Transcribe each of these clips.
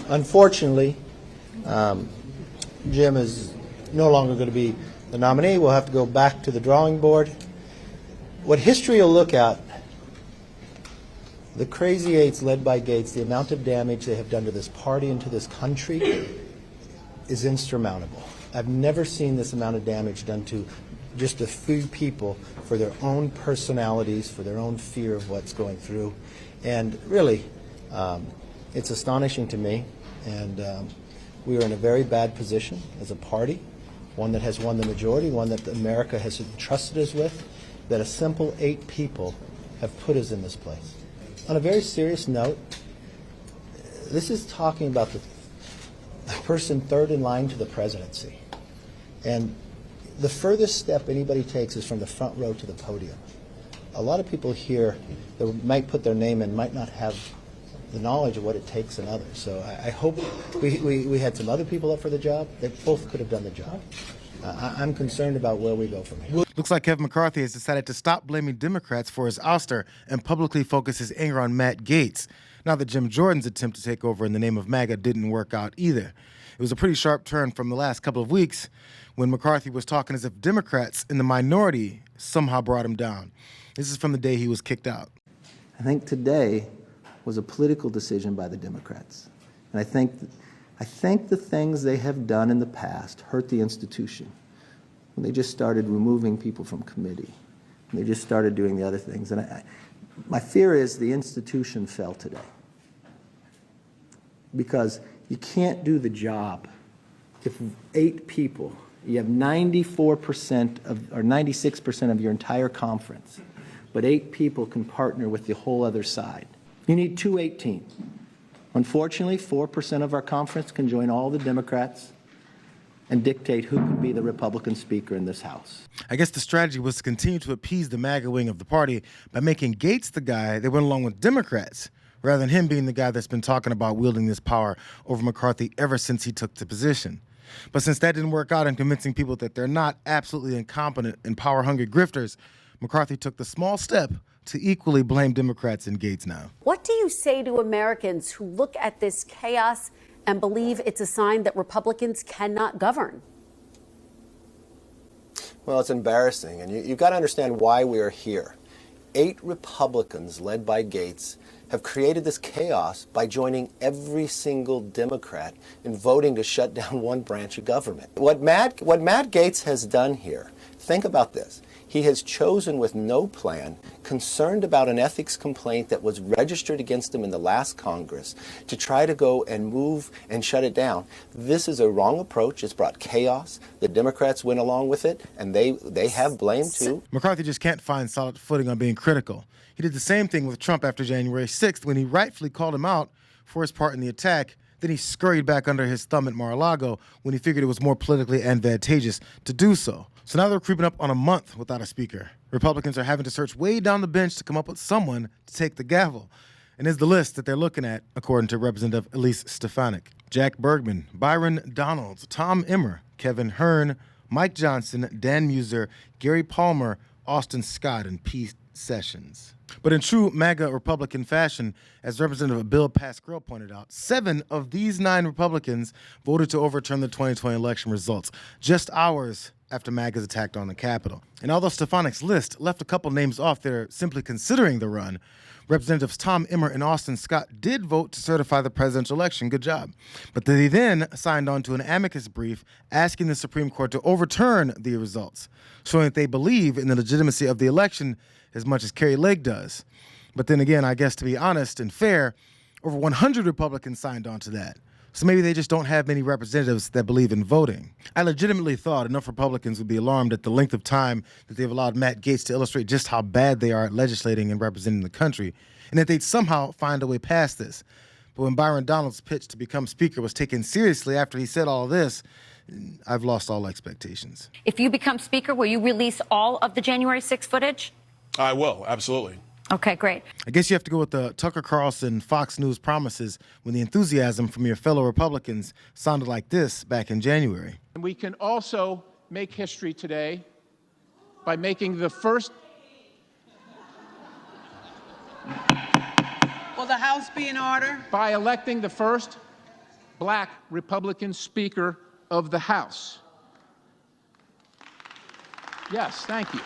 Unfortunately, Jim is no longer going to be the nominee. We'll have to go back to the drawing board. What history will look at, the Crazy Eights led by Gates, the amount of damage they have done to this party and to this country is insurmountable. I've never seen this amount of damage done to just a few people for their own personalities, for their own fear of what's going through. And really, it's astonishing to me. And we are in a very bad position as a party, one that has won the majority, one that America has entrusted us with, that a simple 8 people have put us in this place. On a very serious note, this is talking about the person third in line to the presidency. And the furthest step anybody takes is from the front row to the podium. A lot of people here that might put their name in might not have the knowledge of what it takes in others. So I hope we had some other people up for the job. They both could have done the job. I'm concerned about where we go from here. Looks like Kevin McCarthy has decided to stop blaming Democrats for his ouster and publicly focus his anger on Matt Gaetz. Now that Jim Jordan's attempt to take over in the name of MAGA didn't work out either. It was a pretty sharp turn from the last couple of weeks when McCarthy was talking as if Democrats in the minority somehow brought him down. This is from the day he was kicked out. I think today was a political decision by the Democrats. And I think the things they have done in the past hurt the institution. When they just started removing people from committee, and they just started doing the other things. And my fear is the institution fell today. Because you can't do the job if 8 people, you have 94% of, or 96% of your entire conference, but 8 people can partner with the whole other side. You need 218. Unfortunately, 4% of our conference can join all the Democrats and dictate who can be the Republican speaker in this House. I guess the strategy was to continue to appease the MAGA wing of the party by making Gaetz the guy that went along with Democrats, rather than him being the guy that's been talking about wielding this power over McCarthy ever since he took the position. But since that didn't work out in convincing people that they're not absolutely incompetent and power-hungry grifters, McCarthy took the small step to equally blame Democrats and Gaetz now. What do you say to Americans who look at this chaos and believe it's a sign that Republicans cannot govern? Well, it's embarrassing, and you've got to understand why we are here. 8 Republicans, led by Gaetz, have created this chaos by joining every single Democrat in voting to shut down one branch of government. What Matt Gaetz has done here, think about this. He has chosen with no plan, concerned about an ethics complaint that was registered against him in the last Congress, to try to go and move and shut it down. This is a wrong approach. It's brought chaos. The Democrats went along with it, and they have blame too. McCarthy just can't find solid footing on being critical. He did the same thing with Trump after January 6th when he rightfully called him out for his part in the attack. Then he scurried back under his thumb at Mar-a-Lago when he figured it was more politically advantageous to do so. So now they're creeping up on a month without a speaker. Republicans are having to search way down the bench to come up with someone to take the gavel. And here's the list that they're looking at, according to Representative Elise Stefanik. Jack Bergman, Byron Donalds, Tom Emmer, Kevin Hearn, Mike Johnson, Dan Muser, Gary Palmer, Austin Scott, and Pete Sessions. But in true MAGA Republican fashion, as Representative Bill Pascrell pointed out, 7 of these 9 Republicans voted to overturn the 2020 election results, just hours after MAGA's attacked on the Capitol. And although Stefanik's list left a couple names off there simply considering the run, Representatives Tom Emmer and Austin Scott did vote to certify the presidential election. Good job. But they then signed on to an amicus brief asking the Supreme Court to overturn the results, showing that they believe in the legitimacy of the election as much as Carrie Lake does. But then again, I guess to be honest and fair, over 100 Republicans signed on to that. So maybe they just don't have many representatives that believe in voting. I legitimately thought enough Republicans would be alarmed at the length of time that they've allowed Matt Gaetz to illustrate just how bad they are at legislating and representing the country, and that they'd somehow find a way past this. But when Byron Donalds' pitch to become Speaker was taken seriously after he said all of this, I've lost all expectations. If you become Speaker, will you release all of the January 6th footage? I will, absolutely. Okay, great. I guess you have to go with the Tucker Carlson Fox News promises when the enthusiasm from your fellow Republicans sounded like this back in January. And we can also make history today by making the first... Will the House be in order? By electing the first black Republican Speaker of the House. Yes, thank you.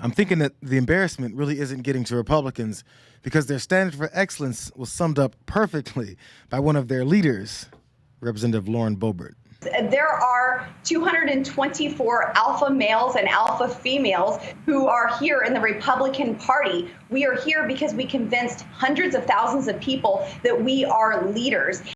I'm thinking that the embarrassment really isn't getting to Republicans because their standard for excellence was summed up perfectly by one of their leaders, Representative Lauren Boebert. There are 224 alpha males and alpha females who are here in the Republican Party. We are here because we convinced hundreds of thousands of people that we are leaders.